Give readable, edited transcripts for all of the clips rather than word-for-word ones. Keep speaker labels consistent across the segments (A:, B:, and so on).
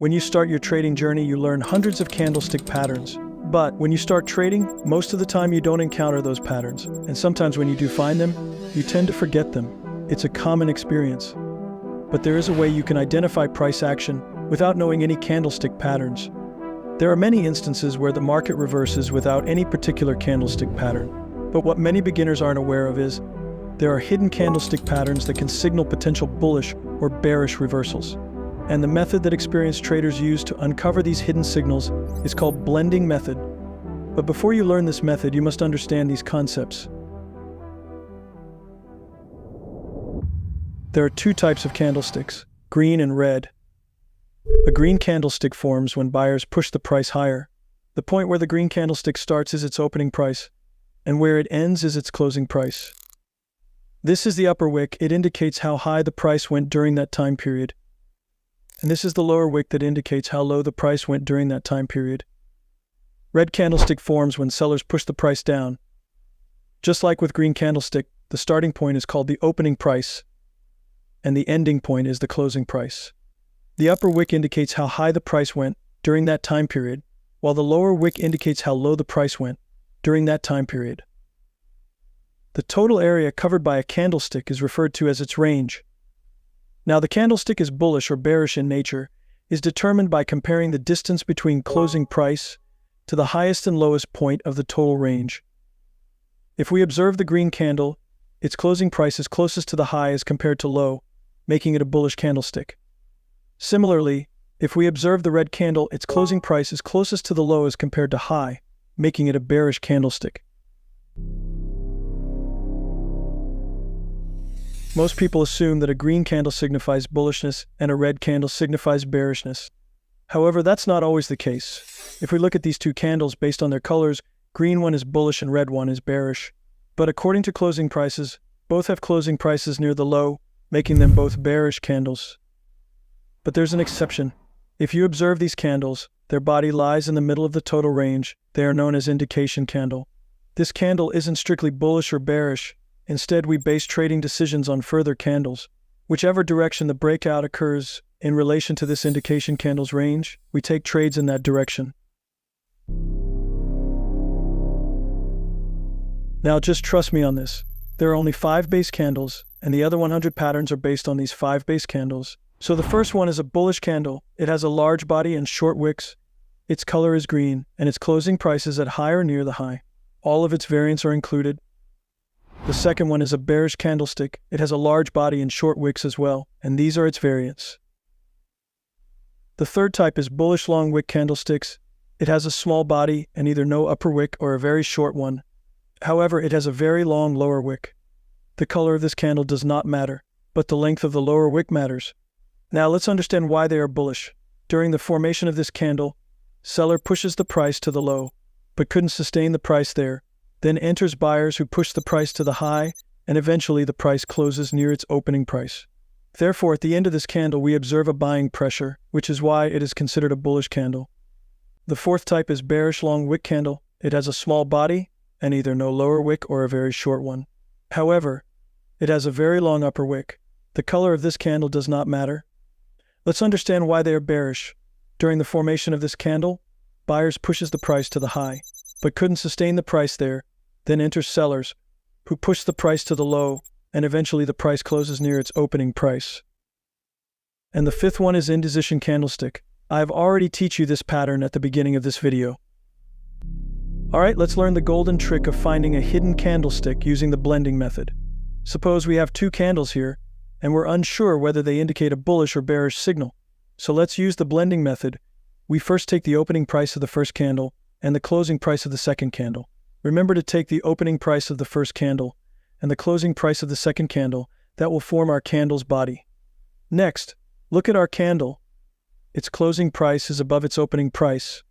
A: When you start your trading journey, you learn hundreds of candlestick patterns. But when you start trading, most of the time you don't encounter those patterns. And sometimes when you do find them, you tend to forget them. It's a common experience. But there is a way you can identify price action without knowing any candlestick patterns. There are many instances where the market reverses without any particular candlestick pattern. But what many beginners aren't aware of is there are hidden candlestick patterns that can signal potential bullish or bearish reversals. And the method that experienced traders use to uncover these hidden signals is called blending method. But before you learn this method, you must understand these concepts. There are two types of candlesticks, green and red. A green candlestick forms when buyers push the price higher. The point where the green candlestick starts is its opening price, and where it ends is its closing price. This is the upper wick. It indicates how high the price went during that time period. And this is the lower wick that indicates how low the price went during that time period. Red candlestick forms when sellers push the price down. Just like with green candlestick, the starting point is called the opening price, and the ending point is the closing price. The upper wick indicates how high the price went during that time period, while the lower wick indicates how low the price went during that time period. The total area covered by a candlestick is referred to as its range. Now, the candlestick is bullish or bearish in nature is determined by comparing the distance between closing price to the highest and lowest point of the total range. If we observe the green candle, its closing price is closest to the high as compared to low, making it a bullish candlestick. Similarly, if we observe the red candle, its closing price is closest to the low as compared to high, making it a bearish candlestick. Most people assume that a green candle signifies bullishness and a red candle signifies bearishness. However, that's not always the case. If we look at these two candles based on their colors, green one is bullish and red one is bearish. But according to closing prices, both have closing prices near the low, making them both bearish candles. But there's an exception. If you observe these candles, their body lies in the middle of the total range. They are known as indication candle. This candle isn't strictly bullish or bearish. Instead, we base trading decisions on further candles. Whichever direction the breakout occurs in relation to this indication candle's range, we take trades in that direction. Now, just trust me on this. There are only 5 base candles, and the other 100 patterns are based on these 5 base candles. So the first one is a bullish candle. It has a large body and short wicks. Its color is green, and its closing price is at high or near the high. All of its variants are included. The second one is a bearish candlestick. It has a large body and short wicks as well, and these are its variants. The third type is bullish long wick candlesticks. It has a small body and either no upper wick or a very short one. However, it has a very long lower wick. The color of this candle does not matter, but the length of the lower wick matters. Now let's understand why they are bullish. During the formation of this candle, seller pushes the price to the low, but couldn't sustain the price there. Then enters buyers who push the price to the high, and eventually the price closes near its opening price. Therefore, at the end of this candle, we observe a buying pressure, which is why it is considered a bullish candle. The fourth type is bearish long wick candle. It has a small body and either no lower wick or a very short one. However, it has a very long upper wick. The color of this candle does not matter. Let's understand why they are bearish. During the formation of this candle, buyers pushes the price to the high, but couldn't sustain the price there. Then enters sellers, who push the price to the low, and eventually the price closes near its opening price. And the fifth one is indecision candlestick. I've already teach you this pattern at the beginning of this video. Alright, let's learn the golden trick of finding a hidden candlestick using the blending method. Suppose we have 2 candles here, and we're unsure whether they indicate a bullish or bearish signal. So let's use the blending method. We first take the opening price of the first candle and the closing price of the second candle. Remember to take the opening price of the first candle and the closing price of the second candle. That will form our candle's body. Next, look at our candle. Its closing price is above its opening price,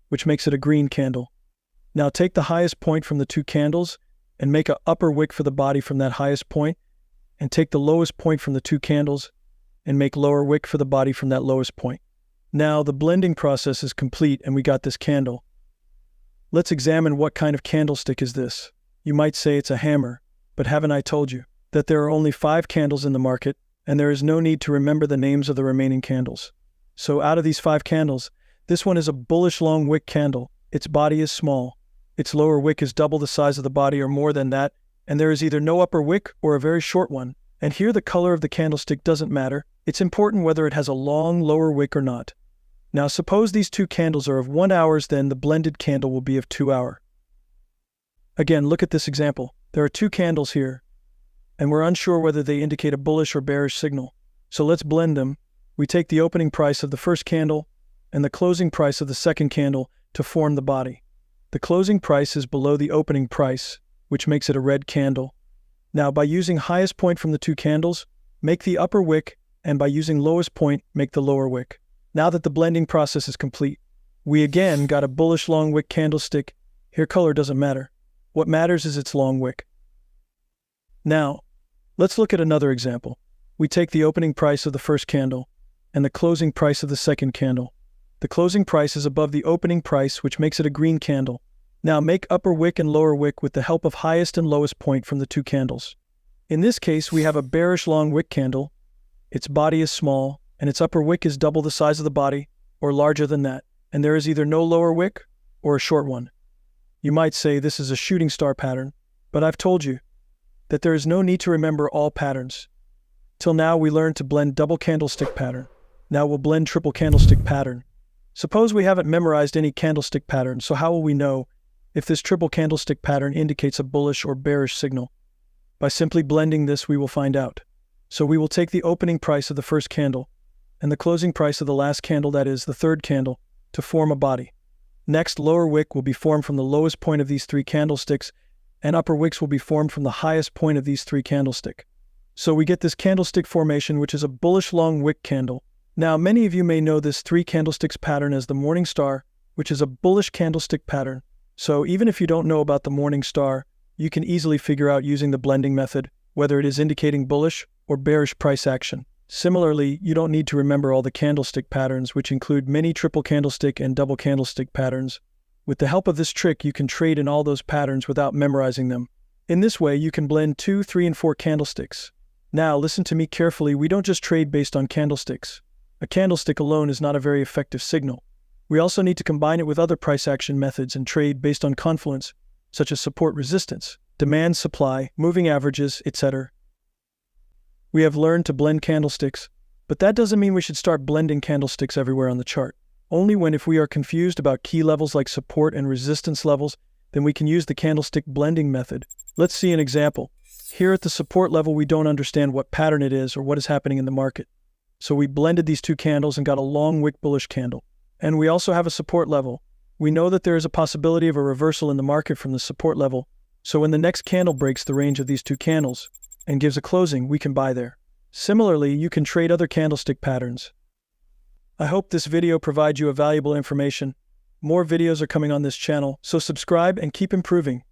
A: which makes it a green candle. Now take the highest point from the 2 candles and make an upper wick for the body from that highest point, and take the lowest point from the 2 candles and make lower wick for the body from that lowest point. Now the blending process is complete and we got this candle. Let's examine what kind of candlestick is this. You might say it's a hammer, but haven't I told you that there are only 5 candles in the market and there is no need to remember the names of the remaining candles. So out of these 5 candles, this one is a bullish long wick candle. Its body is small. Its lower wick is double the size of the body or more than that, and there is either no upper wick or a very short one. And here the color of the candlestick doesn't matter. It's important whether it has a long lower wick or not. Now suppose these 2 candles are of 1 hour, then the blended candle will be of 2 hour. Again, look at this example. There are 2 candles here, and we're unsure whether they indicate a bullish or bearish signal. So let's blend them. We take the opening price of the first candle and the closing price of the second candle to form the body. The closing price is below the opening price, which makes it a red candle. Now, by using highest point from the 2 candles, make the upper wick, and by using lowest point, make the lower wick. Now that the blending process is complete, we again got a bullish long wick candlestick. Here color doesn't matter. What matters is its long wick. Now, let's look at another example. We take the opening price of the first candle and the closing price of the second candle. The closing price is above the opening price, which makes it a green candle. Now make upper wick and lower wick with the help of highest and lowest point from the 2 candles. In this case, we have a bearish long wick candle. Its body is small, and its upper wick is double the size of the body, or larger than that, and there is either no lower wick or a short one. You might say this is a shooting star pattern, but I've told you that there is no need to remember all patterns. Till now we learned to blend double candlestick pattern. Now we'll blend triple candlestick pattern. Suppose we haven't memorized any candlestick pattern, so how will we know if this triple candlestick pattern indicates a bullish or bearish signal? By simply blending this, we will find out. So we will take the opening price of the first candle and the closing price of the last candle, that is, the third candle, to form a body. Next, lower wick will be formed from the lowest point of these 3 candlesticks, and upper wicks will be formed from the highest point of these 3 candlesticks. So we get this candlestick formation, which is a bullish long wick candle. Now, many of you may know this 3 candlesticks pattern as the morning star, which is a bullish candlestick pattern. So even if you don't know about the morning star, you can easily figure out using the blending method whether it is indicating bullish or bearish price action. Similarly, you don't need to remember all the candlestick patterns, which include many triple candlestick and double candlestick patterns. With the help of this trick, you can trade in all those patterns without memorizing them. In this way, you can blend 2, 3, and 4 candlesticks. Now, listen to me carefully. We don't just trade based on candlesticks. A candlestick alone is not a very effective signal. We also need to combine it with other price action methods and trade based on confluence, such as support resistance, demand supply, moving averages, etc. We have learned to blend candlesticks, but that doesn't mean we should start blending candlesticks everywhere on the chart. Only when if we are confused about key levels like support and resistance levels, then we can use the candlestick blending method. Let's see an example. Here at the support level, we don't understand what pattern it is or what is happening in the market. So we blended these 2 candles and got a long wick bullish candle. And we also have a support level. We know that there is a possibility of a reversal in the market from the support level. So when the next candle breaks the range of these 2 candles and gives a closing, we can buy there. Similarly, you can trade other candlestick patterns. I hope this video provides you a valuable information. More videos are coming on this channel, so subscribe and keep improving.